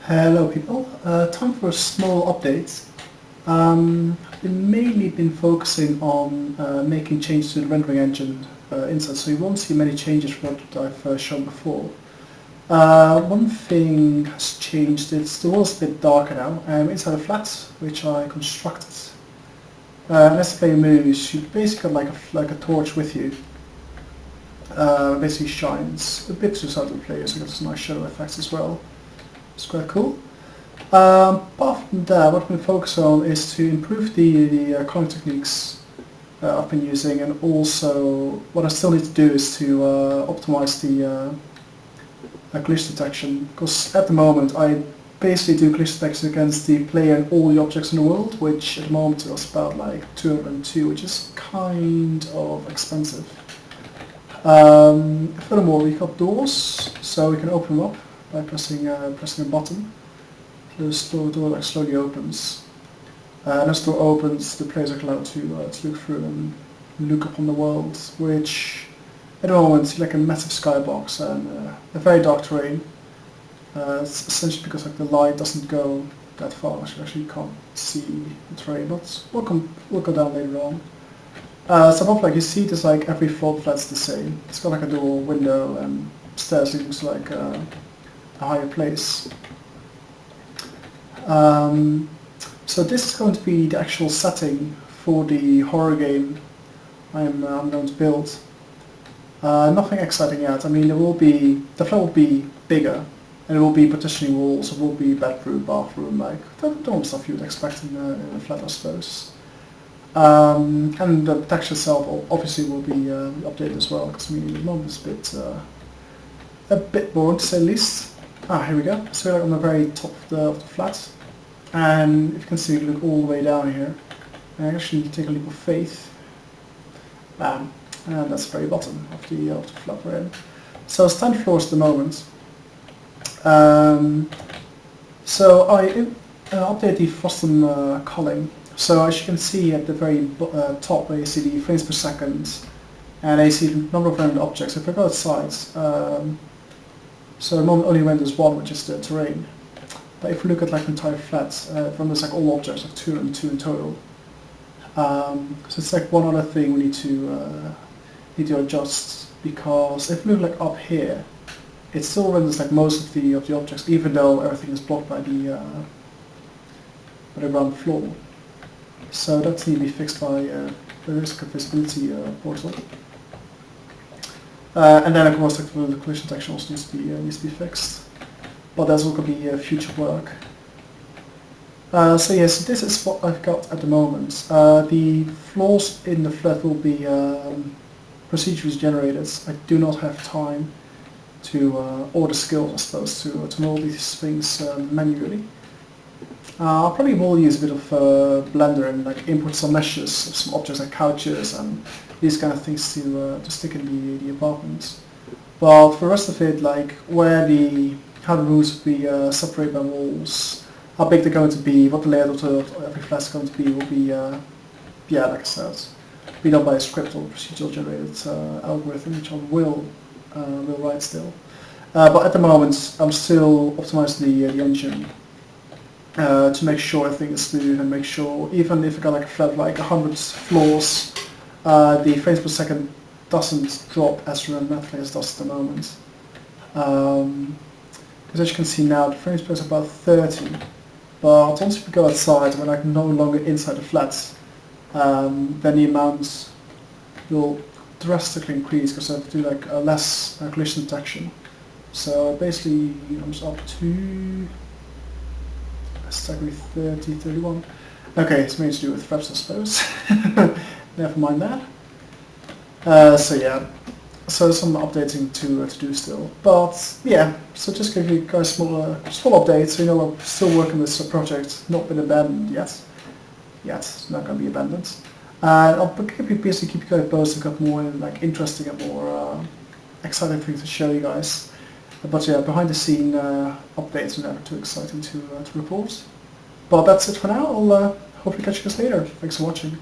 Hello people, time for a small update. I've mainly been focusing on making changes to the rendering engine inside, so you won't see many changes from what I've shown before. One thing has changed, the world's a bit darker now. I'm inside a flat which I constructed. And as the player moves, you basically got like a torch with you. Basically shines a bit to the side of the player, so it gets nice shadow effects as well. It's quite cool. Apart from that, what I'm focusing on is to improve the culling techniques I've been using, and also what I still need to do is to optimize the collision detection, because at the moment I basically do collision detection against the player and all the objects in the world, which at the moment is about like 202, which is kind of expensive. Furthermore, we've got doors, so we can open them up by pressing a button. The door like slowly opens. And as the door opens, the players are allowed to look through and look upon the world, which at the moment is like a massive skybox and a very dark terrain. It's essentially because like the light doesn't go that far, so you actually can't see the terrain, but we'll go down later on. So above, like you see, there's like every floor flat's the same. It's got like a door, window, and stairs leading to like a higher place. So this is going to be the actual setting for the horror game I'm going to build. Nothing exciting yet. I mean, the flat will be bigger, and it will be partitioning walls. It will be bedroom, bathroom, like the normal stuff you would expect in a flat, I suppose. And the texture itself obviously will be updated as well, because I mean, the moment is a bit boring to say the least. Here we go. So we're like on the very top of the flat, and if you can see, look all the way down here, and actually take a leap of faith. Bam, and that's the very bottom of the flat we're in. So it's 10 floors at the moment. So I update the frustum culling. So as you can see at the very top, where you see the frames per second, and you see the number of rendered objects. If I go outside, so at the moment only renders one, which is the terrain. But if we look at like entire flats, it renders like all objects, like 202 in total. So it's like one other thing we need to adjust, because if we look like up here, it still renders like most of the objects, even though everything is blocked by the ground floor. So that needs to be fixed by the risk of visibility portal. And then of course like, the collision detection also needs to be fixed. But that's all going to be future work. So yes, this is what I've got at the moment. The floors in the flat will be procedurally generated. I do not have time to, or the skills I suppose, to mold these things manually. I probably will use a bit of Blender and like import some meshes of some objects like couches and these kind of things to stick in the apartment. But for the rest of it, like how the rooms will be separated by walls, how big they're going to be, what the layout of every flat is going to be, will be yeah, like I said, be done by a script or procedural generated algorithm, which I will write still. But at the moment, I'm still optimizing the engine. To make sure everything is smooth and make sure, even if I got like a flat like 100 floors, the frames per second doesn't drop as dramatically as it does at the moment. Because as you can see now, the frames per second is about 30, but once we go outside and we're like no longer inside the flats, then the amount will drastically increase because I have to do like less collision detection. So basically, I'm just up to exactly 30, 31. Okay, it's mainly to do with fraps, I suppose. Never mind that. So yeah, so some updating to do still. But yeah, so just give you guys small updates. So you know we're still working with this project, not been abandoned yet. It's not going to be abandoned. I'll basically keep you guys posted. Got more like interesting and more exciting things to show you guys. But yeah, behind the scene updates are never too exciting to report. But that's it for now. I'll hopefully catch you guys later. Thanks for watching.